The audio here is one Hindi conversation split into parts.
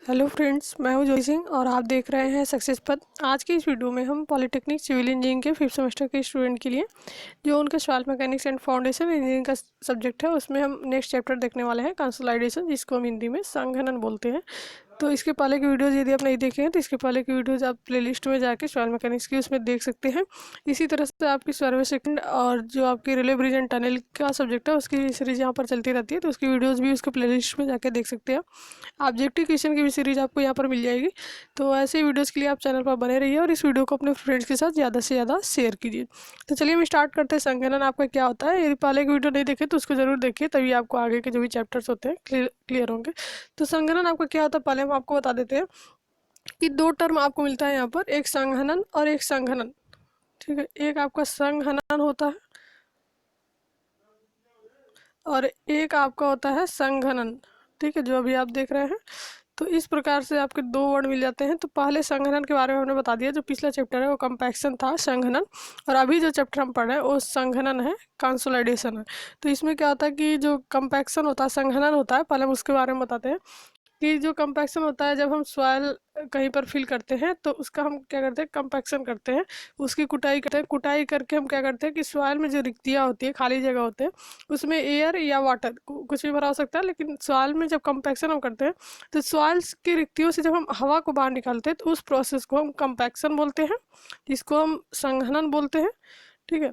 हेलो फ्रेंड्स, मैं हूं ज्योति सिंह और आप देख रहे हैं सक्सेस पथ। आज की इस वीडियो में हम पॉलिटेक्निक सिविल इंजीनियरिंग के 5th सेमेस्टर के स्टूडेंट के लिए जो उनका soil mechanics and foundation engineering का सब्जेक्ट है उसमें हम नेक्स्ट चैप्टर देखने वाले हैं, कंसोलिडेशन, जिसको हम हिंदी में संघनन बोलते हैं। तो इसके पहले की वीडियोज़ यदि आप नहीं देखे हैं तो इसके पहले की वीडियोज़ आप प्लेलिस्ट में जाके सॉइल मैकेनिक्स की उसमें देख सकते हैं। इसी तरह से आपकी सर्वे सेकंड और जो आपकी रेलवे ब्रिज एंड टनल का सब्जेक्ट है उसकी सीरीज यहाँ पर चलती रहती है, तो उसकी वीडियोज़ भी उसके प्लेलिस्ट में जाके देख सकते हैं। ऑब्जेक्टिव क्वेश्चन की भी सीरीज आपको यहाँ पर मिल जाएगी। तो ऐसे वीडियोज़ के लिए आप चैनल पर बने रहिए और इस वीडियो को अपने फ्रेंड्स के साथ ज़्यादा से ज़्यादा शेयर कीजिए। तो चलिए हम स्टार्ट करते हैं। संघनन आपका क्या होता है, यदि पहले की वीडियो नहीं देखे तो उसको ज़रूर देखिए, तभी आपको आगे के जो भी चैप्टर्स होते हैं क्लियर होंगे। तो संघनन आपका क्या होता है पहले हम आपको बता देते हैं कि दो टर्म आपको मिलता है यहाँ पर, एक संघनन और एक संघनन। ठीक है, एक आपका संघनन होता है और एक आपका होता है संघनन। ठीक है, जो अभी आप देख रहे हैं। तो इस प्रकार से आपके दो वर्ड मिल जाते हैं। तो पहले संघनन के बारे में हमने बता दिया, जो पिछला चैप्टर है वो कंपैक्शन था, संघनन, और अभी जो चैप्टर हम पढ़ रहे हैं वो संघनन है, कंसोलिडेशन है। तो इसमें क्या होता है कि जो कंपैक्शन होता है, संघनन होता है, पहले हम उसके बारे में बताते हैं कि जो कंपैक्शन होता है, जब हम सॉइल कहीं पर फिल करते हैं तो उसका हम क्या करते हैं, कंपैक्शन करते हैं, उसकी कुटाई करते हैं। कुटाई करके हम क्या करते हैं कि सॉइल में जो रिक्तियाँ होती है, खाली जगह होते हैं, उसमें एयर या वाटर कुछ भी भरा हो सकता है, लेकिन सॉइल में जब कंपैक्शन हम करते हैं तो सॉइल्स की रिक्तियों से जब हम हवा को बाहर निकालते हैं तो उस प्रोसेस को हम कंपैक्शन बोलते हैं, जिसको हम संघनन बोलते हैं। ठीक है,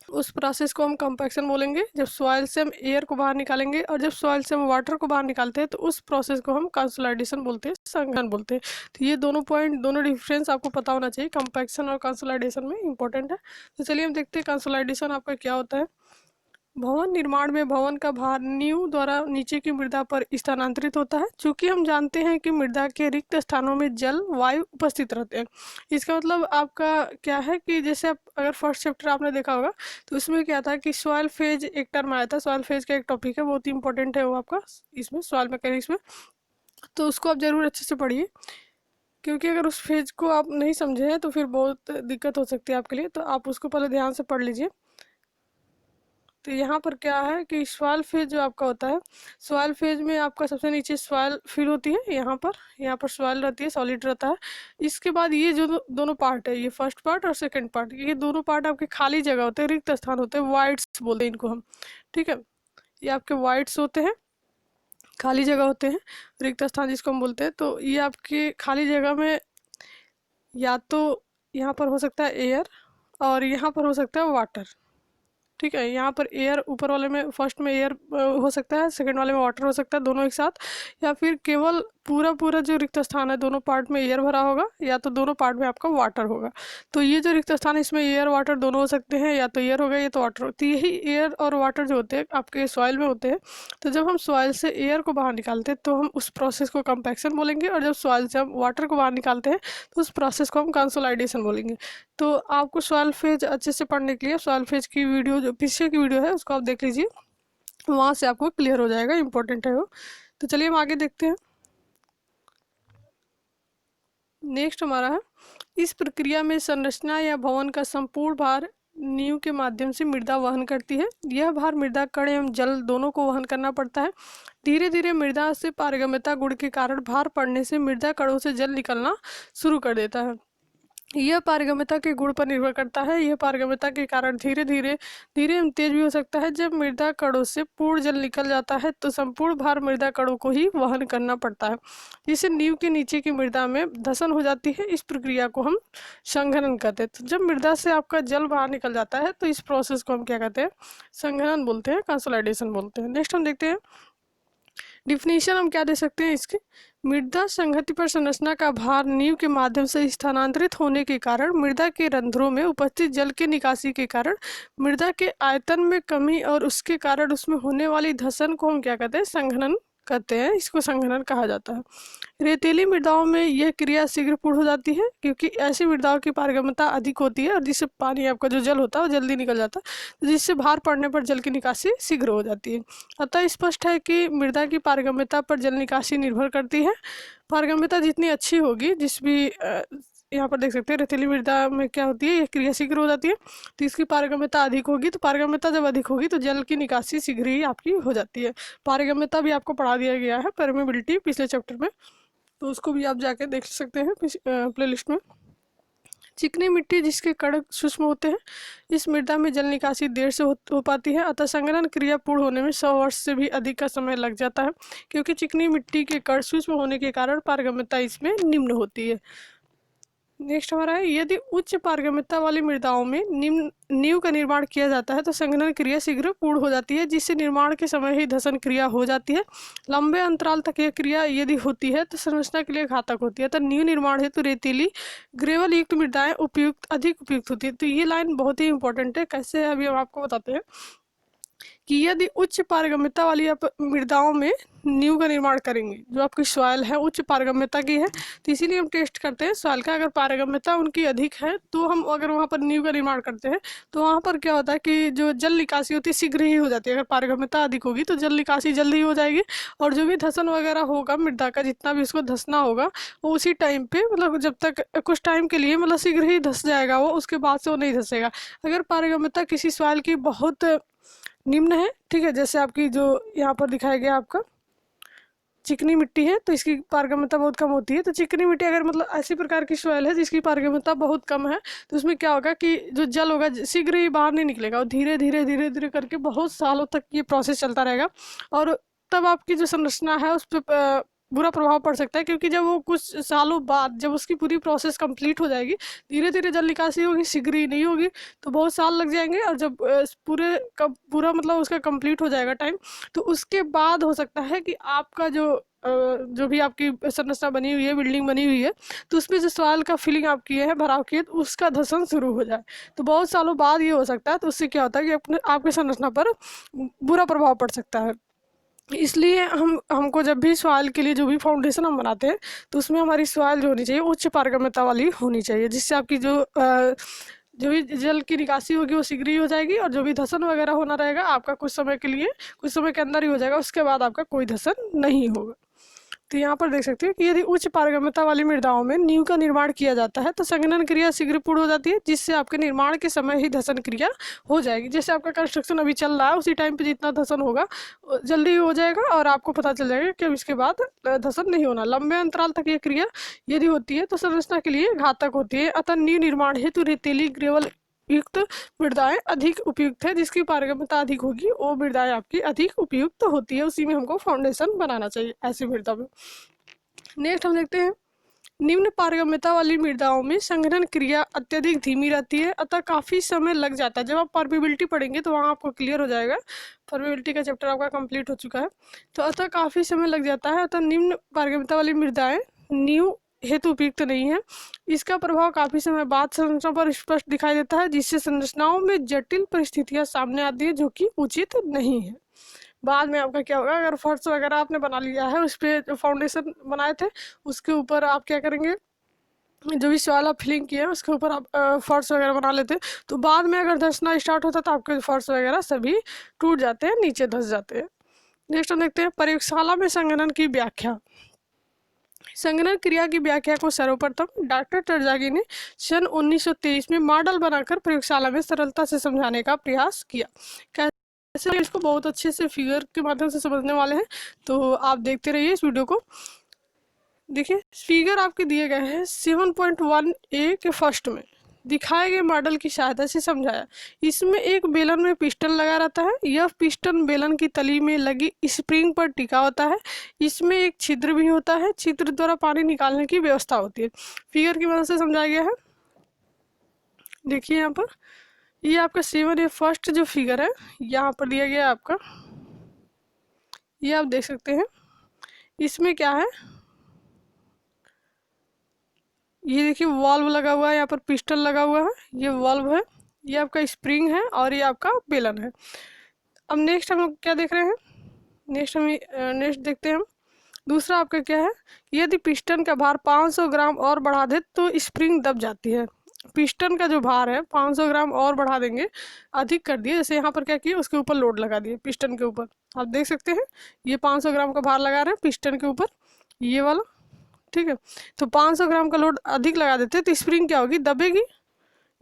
उस प्रोसेस को हम कंपैक्शन बोलेंगे। जब सॉइल से हम एयर को बाहर निकालेंगे और जब सॉइल से हम वाटर को बाहर निकालते हैं तो उस प्रोसेस को हम कंसोलिडेशन बोलते हैं, संघनन बोलते हैं। तो ये दोनों पॉइंट, दोनों डिफरेंस आपको पता होना चाहिए, कंपैक्शन और कंसोलिडेशन में इंपॉर्टेंट है। तो चलिए हम देखते हैं कंसोलिडेशन आपका क्या होता है। भवन निर्माण में भवन का भार नींव द्वारा नीचे की मृदा पर स्थानांतरित होता है। चूंकि हम जानते हैं कि मृदा के रिक्त स्थानों में जल वायु उपस्थित रहते हैं। इसका मतलब आपका क्या है कि जैसे आप अगर फर्स्ट चैप्टर आपने देखा होगा तो उसमें क्या था कि सॉइल फेज एक टर्म आया था। सॉइल फेज का एक टॉपिक है, बहुत ही इंपॉर्टेंट है वो आपका इसमें सॉइल मैकेनिक्स में। तो उसको आप जरूर अच्छे से पढ़िए, क्योंकि अगर उस फेज को आप नहीं समझे हैं तो फिर बहुत दिक्कत हो सकती है आपके लिए। तो आप उसको पहले ध्यान से पढ़ लीजिए। तो यहाँ पर क्या है कि सॉइल फेज जो आपका होता है, सॉइल फेज में आपका सबसे नीचे सॉइल फिल होती है, यहाँ पर सॉइल रहती है, सॉलिड रहता है। इसके बाद ये जो दोनों पार्ट है, ये फर्स्ट पार्ट और सेकंड पार्ट, ये दोनों पार्ट आपके खाली जगह होते हैं, रिक्त स्थान होते हैं, वाइड्स बोलते हैं इनको हम। ठीक है, ये आपके वाइड्स होते हैं, खाली जगह होते हैं, रिक्त स्थान जिसको हम बोलते हैं। तो ये आपके खाली जगह में या तो यहाँ पर हो सकता है एयर और यहाँ पर हो सकता है वाटर। ठीक है, यहाँ पर एयर ऊपर वाले में, फर्स्ट में एयर हो सकता है, सेकंड वाले में वाटर हो सकता है, दोनों एक साथ, या फिर केवल पूरा पूरा जो रिक्त स्थान है दोनों पार्ट में एयर भरा होगा, या तो दोनों पार्ट में आपका वाटर होगा। तो ये जो रिक्त स्थान है इसमें एयर वाटर दोनों हो सकते हैं, या तो एयर होगा या तो वाटर हो। तो यही एयर और वाटर जो होते हैं आपके सॉइल में होते हैं। तो जब हम सॉइल से एयर को बाहर निकालते हैं तो हम उस प्रोसेस को कंपैक्शन बोलेंगे, और जब सॉइल से हम वाटर को बाहर निकालते हैं तो उस प्रोसेस को हम कंसोलिडेशन बोलेंगे। तो आपको सॉइल फेज अच्छे से पढ़ने के लिए सॉइल फेज की वीडियो, जो पीछे की वीडियो है उसको आप देख लीजिए, वहाँ से आपको क्लियर हो जाएगा, इंपॉर्टेंट है वो। तो चलिए हम आगे देखते हैं। नेक्स्ट हमारा है, इस प्रक्रिया में संरचना या भवन का संपूर्ण भार नींव के माध्यम से मृदा वहन करती है। यह भार मृदा कण एवं जल दोनों को वहन करना पड़ता है। धीरे धीरे मृदा से पारगम्यता गुण के कारण भार पड़ने से मृदा कणों से जल निकलना शुरू कर देता है। यह पारगम्यता के गुण पर निर्भर करता है। यह पारगम्यता के कारण धीरे धीरे एवं तेज भी हो सकता है। जब मृदा कणों से पूर्ण जल निकल जाता है तो संपूर्ण भार मृदा कणों को ही वहन करना पड़ता है, जिससे नींव के नीचे की मृदा में धसन हो जाती है। इस प्रक्रिया को हम संघनन कहते हैं। तो जब मृदा से आपका जल बाहर निकल जाता है तो इस प्रोसेस को हम क्या कहते हैं, संघनन बोलते हैं, कंसोलिडेशन बोलते हैं। नेक्स्ट हम देखते हैं डिफिनीशन हम क्या दे सकते हैं इसकी। मृदा संहति पर संरचना का भार नींव के माध्यम से स्थानांतरित होने के कारण मृदा के रंध्रों में उपस्थित जल की निकासी के कारण मृदा के आयतन में कमी और उसके कारण उसमें होने वाली धसन को हम क्या कहते हैं, संघनन कहते हैं। इसको संघनन कहा जाता है। रेतीली मृदाओं में यह क्रिया शीघ्र पूर्ण हो जाती है, क्योंकि ऐसी मृदाओं की पारगम्यता अधिक होती है और जिससे पानी आपका जो जल होता है वो जल्दी निकल जाता है, जिससे भार पड़ने पर जल की निकासी शीघ्र हो जाती है। अतः स्पष्ट है कि मृदा की पारगम्यता पर जल निकासी निर्भर करती है। पारगम्यता जितनी अच्छी होगी, जिस भी यहाँ पर देख सकते हैं रेतीली मृदा में क्या होती है, यह क्रिया शीघ्र हो जाती है, तो इसकी पारगम्यता अधिक होगी। तो पारगम्यता जब अधिक होगी तो जल की निकासी शीघ्र ही आपकी हो जाती है। पारगम्यता भी आपको पढ़ा दिया गया है, परमेबिलिटी, पिछले चैप्टर में। तो उसको भी आप जाके देख सकते हैं प्लेलिस्ट में। चिकनी मिट्टी जिसके कण सूक्ष्म होते हैं, इस मृदा में जल निकासी देर से हो पाती है, अतः संघनन क्रिया पूर्ण होने में 100 वर्ष से भी अधिक का समय लग जाता है, क्योंकि चिकनी मिट्टी के कण सूक्ष्म होने के कारण पारगम्यता इसमें निम्न होती है। नेक्स्ट हमारा है, यदि उच्च पारगम्यता वाली मृदाओं में निम्न नींव का निर्माण किया जाता है तो संघनन क्रिया शीघ्र पूर्ण हो जाती है, जिससे निर्माण के समय ही धसन क्रिया हो जाती है। लंबे अंतराल तक यह क्रिया यदि होती है तो संरचना के लिए घातक होती है। तो नींव निर्माण हेतु रेतीली ग्रेवल युक्त मृदाएं अधिक उपयुक्त होती है। तो ये लाइन बहुत ही इंपॉर्टेंट है। कैसे है अभी हम आपको बताते हैं कि यदि उच्च पारगम्यता वाली आप मृदाओं में नींव का निर्माण करेंगे, जो आपकी सॉइल है उच्च पारगम्यता की है, तो इसीलिए हम टेस्ट करते हैं सॉइल का। अगर पारगम्यता उनकी अधिक है तो हम अगर वहाँ पर नींव का निर्माण करते हैं तो वहाँ पर क्या होता है कि जो जल निकासी होती है शीघ्र ही हो जाती है। अगर पारगम्यता अधिक होगी तो जल निकासी जल्दी हो जाएगी, और जो भी धसन वगैरह होगा मृदा का, जितना भी उसको धसना होगा वो उसी टाइम पे, मतलब जब तक कुछ टाइम के लिए, मतलब शीघ्र ही धस जाएगा वो, उसके बाद से वो नहीं धसेगा। अगर पारगम्यता किसी सॉइल की बहुत निम्न है, ठीक है, जैसे आपकी जो यहाँ पर दिखाया गया आपका चिकनी मिट्टी है तो इसकी पारगम्यता बहुत कम होती है। तो चिकनी मिट्टी अगर मतलब ऐसी प्रकार की सॉइल है जिसकी पारगम्यता बहुत कम है, तो उसमें क्या होगा कि जो जल होगा शीघ्र ही बाहर नहीं निकलेगा, और धीरे धीरे धीरे धीरे करके बहुत सालों तक ये प्रोसेस चलता रहेगा, और तब आपकी जो संरचना है उस पर बुरा प्रभाव पड़ सकता है। क्योंकि जब वो कुछ सालों बाद जब उसकी पूरी प्रोसेस कंप्लीट हो जाएगी, धीरे धीरे जल निकासी होगी, शीघ्र ही नहीं होगी, तो बहुत साल लग जाएंगे, और जब पूरा मतलब उसका कंप्लीट हो जाएगा टाइम, तो उसके बाद हो सकता है कि आपका जो भी आपकी संरचना बनी हुई है, बिल्डिंग बनी हुई है, तो उसमें जो सॉइल का फिलिंग आप किए हैं, भराव किए, तो उसका धसन शुरू हो जाए। तो बहुत सालों बाद ये हो सकता है। तो उससे क्या होता है कि आपकी संरचना पर बुरा प्रभाव पड़ सकता है। इसलिए हमको जब भी सॉइल के लिए जो भी फाउंडेशन हम बनाते हैं तो उसमें हमारी सॉइल जो होनी चाहिए उच्च पारगम्यता वाली होनी चाहिए, जिससे आपकी जो भी जल की निकासी होगी वो शीघ्र ही हो जाएगी, और जो भी धसन वगैरह होना रहेगा आपका कुछ समय के अंदर ही हो जाएगा, उसके बाद आपका कोई धसन नहीं होगा। तो यहाँ पर देख सकते हो कि यदि उच्च पारगम्यता वाली मृदाओं में नींव का निर्माण किया जाता है तो संघनन क्रिया शीघ्र पूर्ण हो जाती है, जिससे आपके निर्माण के समय ही धसन क्रिया हो जाएगी। जैसे आपका कंस्ट्रक्शन अभी चल रहा है उसी टाइम पे जितना धसन होगा जल्दी हो जाएगा, और आपको पता चल जाएगा कि अब इसके बाद धसन नहीं होना। लंबे अंतराल तक ये क्रिया यदि होती है तो संरचना के लिए घातक होती है। अतः नींव निर्माण हेतु रेतीली ग्रेवल युक्त मृदाएं अधिक उपयुक्त है। जिसकी पारगम्यता अधिक होगी वो मृदाएं आपकी अधिक उपयुक्त होती है, उसी में हमको फाउंडेशन बनाना चाहिए ऐसी मृदा में। नेक्स्ट हम देखते हैं, निम्न पारगम्यता वाली मृदाओं में संघनन क्रिया अत्यधिक धीमी रहती है, अतः काफ़ी समय लग जाता है। जब आप परमेबिलिटी पढ़ेंगे तो वहाँ आपको क्लियर हो जाएगा। परमेबिलिटी का चैप्टर आपका कंप्लीट हो चुका है। तो अतः काफ़ी समय लग जाता है, अतः निम्न पारगम्यता वाली मृदाएं नींव हेतु उपयुक्त नहीं है। इसका प्रभाव काफी समय बाद संरचना पर स्पष्ट दिखाई देता है, जिससे संरचनाओं में जटिल परिस्थितियां सामने आती है, जो कि उचित नहीं है। बाद में आपका क्या होगा, अगर फर्श वगैरह आपने बना लिया है, उस पर जो फाउंडेशन बनाए थे उसके ऊपर आप क्या करेंगे, जो भी सॉइल आप फिलिंग किए हैं उसके ऊपर आप फर्श वगैरह बना लेते हैं, तो बाद में अगर धंसना स्टार्ट होता है तो आपके फर्श वगैरह सभी टूट जाते हैं, नीचे धंस जाते हैं। नेक्स्ट हम देखते हैं, प्रयोगशाला में संघनन की व्याख्या। संघनन क्रिया की व्याख्या को सर्वप्रथम डॉक्टर टरजागी ने सन 1923 में मॉडल बनाकर प्रयोगशाला में सरलता से समझाने का प्रयास किया। कैसे, इसको बहुत अच्छे से फिगर के माध्यम से समझने वाले हैं, तो आप देखते रहिए इस वीडियो को। देखिए फिगर आपके दिए गए हैं 7.1a के फर्स्ट में दिखाए गए मॉडल की सहायता से समझाया। इसमें एक बेलन में पिस्टन लगा रहता है, यह पिस्टन बेलन की तली में लगी स्प्रिंग पर टिका होता है। इसमें एक छिद्र भी होता है, छिद्र द्वारा पानी निकालने की व्यवस्था होती है। फिगर की मदद से समझाया गया है। देखिए यहाँ पर ये आपका 7A फर्स्ट जो फिगर है यहाँ पर दिया गया आपका, ये आप देख सकते हैं। इसमें क्या है, ये देखिए वाल्व लगा हुआ है, यहाँ पर पिस्टन लगा हुआ है, ये वाल्व है, ये आपका स्प्रिंग है, और ये आपका बेलन है। अब नेक्स्ट हम क्या देख रहे हैं, नेक्स्ट देखते हैं हम। दूसरा आपका क्या है, यदि पिस्टन का भार 500 ग्राम और बढ़ा दे तो स्प्रिंग दब जाती है। पिस्टन का जो भार है 500 ग्राम और बढ़ा देंगे, अधिक कर दिए, जैसे यहाँ पर क्या किए, उसके ऊपर लोड लगा दिए पिस्टन के ऊपर। आप देख सकते हैं ये 500 ग्राम का भार लगा रहे हैं पिस्टन के ऊपर, ये वाला, ठीक है। तो 500 ग्राम का लोड अधिक लगा देते तो स्प्रिंग क्या होगी, दबेगी।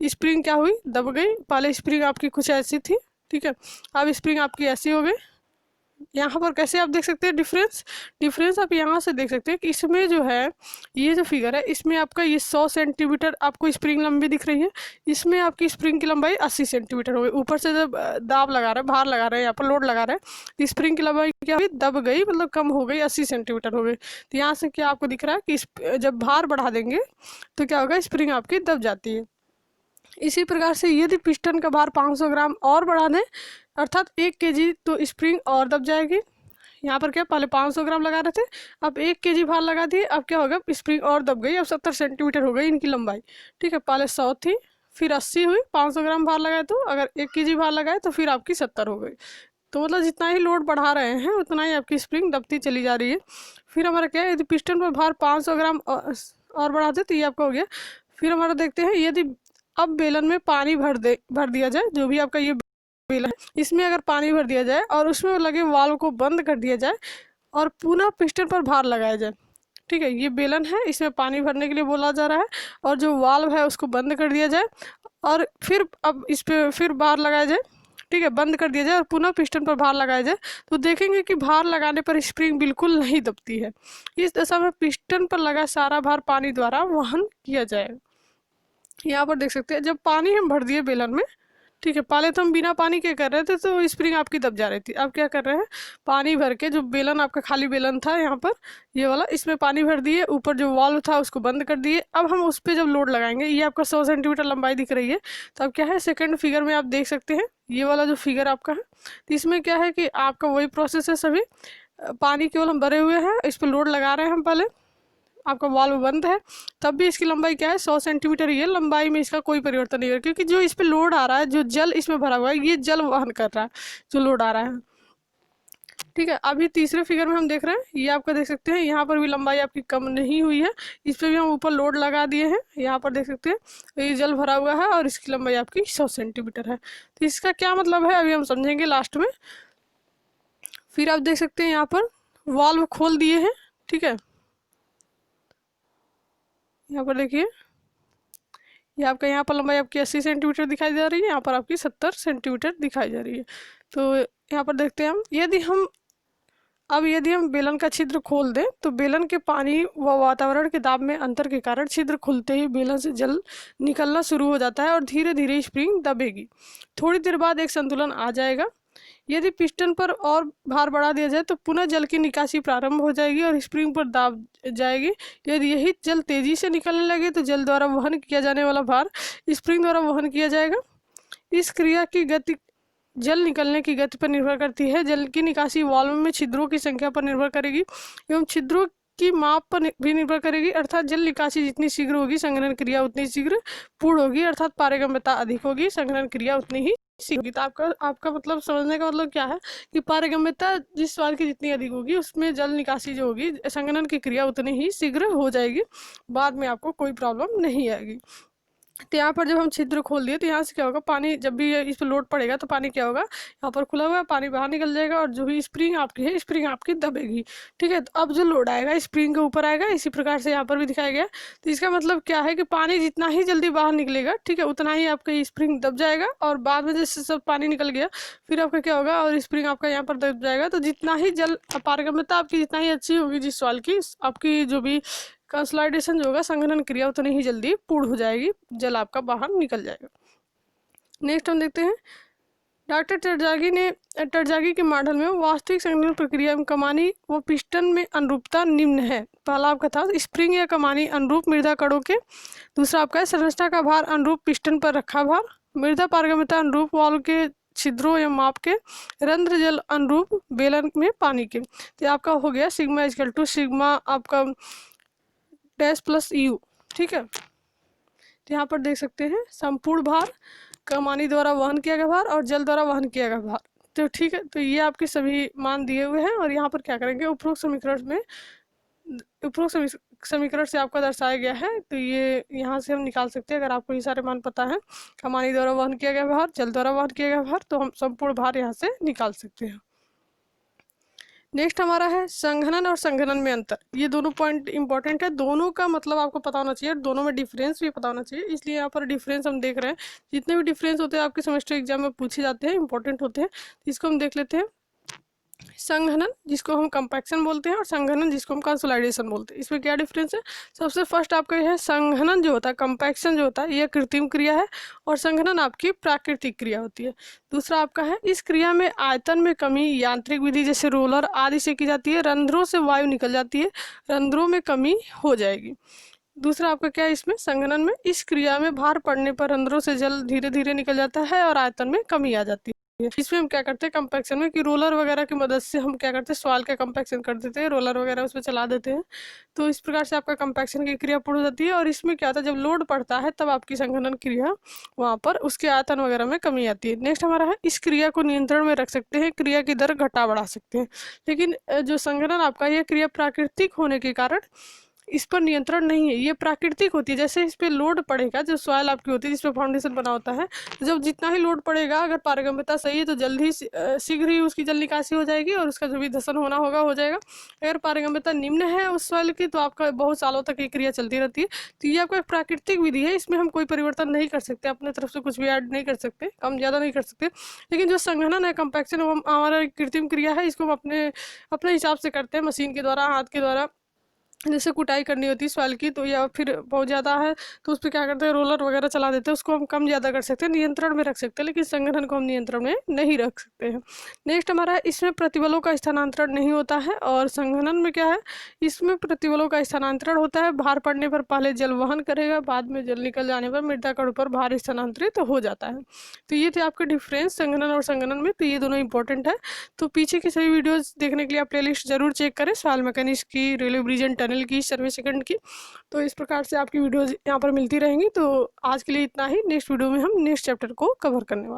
स्प्रिंग क्या हुई, दब गई। पहले स्प्रिंग आपकी कुछ ऐसी थी, ठीक है, अब स्प्रिंग आपकी ऐसी हो गई, यहाँ पर कैसे आप देख सकते हैं डिफरेंस आप यहाँ से देख सकते हैं कि इसमें जो है ये जो फिगर है इसमें आपका ये 100 सेंटीमीटर आपको स्प्रिंग लंबी दिख रही है, इसमें आपकी स्प्रिंग की लंबाई 80 सेंटीमीटर हो गई। ऊपर से जब दाब लगा रहे हैं, भार लगा रहे हैं, यहाँ पर लोड लगा रहे हैं, तो स्प्रिंग की लंबाई क्या हुई, दब गई, मतलब कम हो गई, 80 सेंटीमीटर हो गई। तो यहाँ से क्या आपको दिख रहा है कि जब भार बढ़ा देंगे तो क्या होगा, स्प्रिंग आपकी दब जाती है। इसी प्रकार से यदि पिस्टन का भार 500 ग्राम और बढ़ा दें अर्थात 1 केजी, तो स्प्रिंग और दब जाएगी। यहाँ पर क्या पहले 500 ग्राम लगा रहे थे, अब 1 केजी भार लगा दिए, अब क्या होगा, स्प्रिंग और दब गई, अब 70 सेंटीमीटर हो गई इनकी लंबाई। ठीक है, पहले 100 थी, फिर 80 हुई, 500 ग्राम भार लगाए तो अगर 1 केजी भार लगाए तो फिर आपकी 70 हो गई। तो मतलब जितना ही लोड बढ़ा रहे हैं उतना ही आपकी स्प्रिंग दबती चली जा रही है। फिर हमारा क्या है, यदि पिस्टन पर भार 500 ग्राम और बढ़ा दे तो ये आपका हो गया। फिर हमारा देखते हैं यदि अब बेलन में पानी भर दिया जाए, जो भी आपका ये बेलन है इसमें अगर पानी भर दिया जाए और उसमें लगे वाल्व को बंद कर दिया जाए और पुनः पिस्टन पर भार लगाया जाए। ठीक है, ये बेलन है, इसमें पानी भरने के लिए बोला जा रहा है, और जो वाल्व है उसको बंद कर दिया जाए और फिर अब इस पर फिर भार लगाया जाए। ठीक है, बंद कर दिया जाए और पुनः पिस्टन पर भार लगाया जाए, तो देखेंगे कि भार लगाने पर स्प्रिंग बिल्कुल नहीं दबती है। इस दशा में पिस्टन पर लगा सारा भार पानी द्वारा वहन किया जाएगा। यहाँ पर देख सकते हैं जब पानी हम भर दिए बेलन में, ठीक है, पहले तो हम बिना पानी के कर रहे थे तो स्प्रिंग आपकी दब जा रही थी। अब क्या कर रहे हैं, पानी भर के, जो बेलन आपका खाली बेलन था यहाँ पर ये वाला, इसमें पानी भर दिए, ऊपर जो वाल्व था उसको बंद कर दिए। अब हम उस पर जब लोड लगाएंगे, ये आपका 100 सेंटीमीटर लंबाई दिख रही है, तो अब क्या है, सेकेंड फिगर में आप देख सकते हैं ये वाला जो फिगर आपका है, तो इसमें क्या है कि आपका वही प्रोसेस है सभी। पानी केवल हम भरे हुए हैं, इस पर लोड लगा रहे हैं हम पहले, आपका वाल्व बंद है, तब भी इसकी लंबाई क्या है, 100 सेंटीमीटर ही है। लंबाई में इसका कोई परिवर्तन नहीं है, क्योंकि जो इस पे लोड आ रहा है, जो जल इसमें भरा हुआ है, ये जल वहन कर रहा है जो लोड आ रहा है। ठीक है, अभी तीसरे फिगर में हम देख रहे हैं, ये आपका देख सकते हैं यहाँ पर भी लंबाई आपकी कम नहीं हुई है, इस पर भी हम ऊपर लोड लगा दिए हैं। यहाँ पर देख सकते हैं ये जल भरा हुआ है और इसकी लंबाई आपकी 100 सेंटीमीटर है। तो इसका क्या मतलब है अभी हम समझेंगे लास्ट में। फिर आप देख सकते हैं यहाँ पर वाल्व खोल दिए हैं। ठीक है, यहाँ पर देखिए, ये आपका यहाँ पर लंबाई आपकी 80 सेंटीमीटर दिखाई जा रही है, यहाँ पर आपकी 70 सेंटीमीटर दिखाई जा रही है। तो यहाँ पर देखते हैं हम, यदि हम बेलन का छिद्र खोल दें तो बेलन के पानी व वातावरण के दाब में अंतर के कारण छिद्र खुलते ही बेलन से जल निकलना शुरू हो जाता है और धीरे धीरे स्प्रिंग दबेगी। थोड़ी देर बाद एक संतुलन आ जाएगा। यदि पिस्टन पर और भार बढ़ा दिया जाए तो पुनः जल की निकासी प्रारंभ हो जाएगी और स्प्रिंग पर दाब जाएगी। यदि यही जल तेजी से निकलने लगे तो जल द्वारा वहन किया जाने वाला भार स्प्रिंग द्वारा वहन किया जाएगा। इस क्रिया की गति जल निकलने की गति पर निर्भर करती है। जल की निकासी वाल्व में छिद्रों की संख्या पर निर्भर करेगी एवं छिद्रों की माप पर भी निर्भर करेगी, अर्थात जल निकासी जितनी शीघ्र होगी संघनन क्रिया उतनी शीघ्र पूर्ण होगी, अर्थात पारगम्यता अधिक होगी, संघनन क्रिया उतनी ही होगी। तो आपका मतलब समझने का मतलब क्या है कि पारगम्यता जिस स्वाद की जितनी अधिक होगी उसमें जल निकासी जो होगी, संघनन की क्रिया उतनी ही शीघ्र हो जाएगी, बाद में आपको कोई प्रॉब्लम नहीं आएगी। तो यहाँ पर जब हम छिद्र खोल दिए तो यहाँ से क्या होगा, पानी जब भी इस पर लोड पड़ेगा तो पानी क्या होगा, यहाँ पर खुला हुआ है, पानी बाहर निकल जाएगा और जो भी स्प्रिंग आपकी है स्प्रिंग आपकी दबेगी। ठीक है, तो अब जो लोड आएगा स्प्रिंग के ऊपर आएगा, इसी प्रकार से यहाँ पर भी दिखाया गया। तो इसका मतलब क्या है कि पानी जितना ही जल्दी बाहर निकलेगा, ठीक है, उतना ही आपका स्प्रिंग दब जाएगा और बाद में जैसे सब पानी निकल गया फिर आपका क्या होगा और स्प्रिंग आपका यहाँ पर दब जाएगा। तो जितना ही जल पारगम्यता आपकी जितना ही अच्छी होगी जिस सवाल की, आपकी जो भी कंसोलिडेशन जो होगा संघनन क्रिया उतनी ही जल्दी पूर्ण हो जाएगी, जल आपका बाहर निकल जाएगा। नेक्स्ट हम देखते हैं, डॉक्टर टरजागी के मॉडल में वास्तविक संघनन प्रक्रिया में कमानी व पिस्टन में अनुरूपता निम्न है। पहला आपका था स्प्रिंग या कमानी अनुरूप मृदा कणों के, दूसरा आपका है संरचना का भार अनुरूप पिस्टन पर रखा भार, मृदा पारगम्यता अनुरूप वाल्व के छिद्रों या माप के, रंध्र जल अनुरूप बेलन में पानी के। तो आपका हो गया सिग्मा इक्वल टू सिग्मा आपका डैश प्लस यू। ठीक है, तो यहाँ पर देख सकते हैं संपूर्ण भार, कमानी द्वारा वहन किया गया भार और जल द्वारा वहन किया गया भार। तो ठीक है, तो ये आपके सभी मान दिए हुए हैं और यहाँ पर क्या करेंगे, उपरोक्त समीकरण से आपका दर्शाया गया है। तो ये यहाँ से हम निकाल सकते हैं, अगर आपको ये सारे मान पता है, कमानी द्वारा वहन किया गया भार, जल द्वारा वहन किया गया भार, तो हम संपूर्ण भार यहाँ से निकाल सकते हैं। नेक्स्ट हमारा है संघनन और संघनन में अंतर। ये दोनों पॉइंट इंपॉर्टेंट है, दोनों का मतलब आपको पता होना चाहिए, दोनों में डिफरेंस भी पता होना चाहिए, इसलिए यहाँ पर डिफरेंस हम देख रहे हैं। जितने भी डिफरेंस होते हैं आपके सेमेस्टर एग्जाम में पूछे जाते हैं, इंपॉर्टेंट होते हैं, इसको हम देख लेते हैं। संघनन जिसको हम कंपैक्शन बोलते हैं और संघनन जिसको हम कंसोलिडेशन बोलते हैं। इसमें क्या डिफरेंस है? सबसे फर्स्ट आपका यह है संघनन जो होता है, कंपैक्शन जो होता है, यह कृत्रिम क्रिया है और संघनन आपकी प्राकृतिक क्रिया होती है। दूसरा आपका है इस क्रिया में आयतन में कमी यांत्रिक विधि जैसे रोलर आदि से की जाती है, रंध्रों से वायु निकल जाती है, रंध्रों में कमी हो जाएगी। दूसरा आपका क्या है इसमें संघनन में, इस क्रिया में भार पड़ने पर रंध्रों से जल धीरे धीरे निकल जाता है और आयतन में कमी आ जाती है। इसमें हम क्या करते हैं कंपैक्शन में कि रोलर वगैरह की मदद से हम क्या करते हैं सॉइल का कंपैक्शन कर देते हैं, रोलर वगैरह उसमें चला देते हैं। तो इस प्रकार से आपका कंपैक्शन की क्रिया पूर्ण हो जाती है। और इसमें क्या होता है जब लोड पड़ता है तब आपकी संघनन क्रिया वहाँ पर उसके आयतन वगैरह में कमी आती है। नेक्स्ट हमारा है इस क्रिया को नियंत्रण में रख सकते हैं, क्रिया की दर घटा बढ़ा सकते हैं। लेकिन जो संघनन आपका यह क्रिया प्राकृतिक होने के कारण इस पर नियंत्रण नहीं है, ये प्राकृतिक होती है। जैसे इस पर लोड पड़ेगा, जो सॉइल आपकी होती है जिस पर फाउंडेशन बना होता है, जब जितना ही लोड पड़ेगा अगर पारगम्यता सही है तो जल्द ही शीघ्र ही उसकी जल निकासी हो जाएगी और उसका जो भी धसन होना होगा हो जाएगा। अगर पारगम्यता निम्न है उस सॉइल की तो आपका बहुत सालों तक ये क्रिया चलती रहती है। तो ये आपका एक प्राकृतिक विधि है, इसमें हम कोई परिवर्तन नहीं कर सकते, अपने तरफ से कुछ भी ऐड नहीं कर सकते, कम ज़्यादा नहीं कर सकते। लेकिन जो संघनन है कंपैक्शन वो हमारा कृत्रिम क्रिया है, इसको हम अपने हिसाब से करते हैं, मशीन के द्वारा, हाथ के द्वारा। जैसे कुटाई करनी होती है सॉइल की तो या फिर बहुत ज़्यादा है तो उस पर क्या करते हैं रोलर वगैरह चला देते हैं, उसको हम कम ज़्यादा कर सकते हैं, नियंत्रण में रख सकते हैं, लेकिन संघनन को हम नियंत्रण में नहीं रख सकते हैं। नेक्स्ट हमारा इसमें प्रतिबलों का स्थानांतरण नहीं होता है और संघनन में क्या है इसमें प्रतिबलों का स्थानांतरण होता है। भार पड़ने पर पहले जल वहन करेगा, बाद में जल निकल जाने पर मृदा कण पर भार स्थानांतरित हो जाता है। तो ये थे आपके डिफरेंस संघनन और संघनन में, तो ये दोनों इंपॉर्टेंट है। तो पीछे की सभी वीडियोज़ देखने के लिए आप प्लेलिस्ट जरूर चेक करें, सॉइल मैकेनिक्स की, रेलवे ब्रिज एंड टनल की, सर्वे सेकंड की। तो इस प्रकार से आपकी वीडियोज़ यहाँ पर मिलती रहेंगी। तो आज के लिए इतना ही, नेक्स्ट वीडियो में हम नेक्स्ट चैप्टर को कवर करने वाले हैं।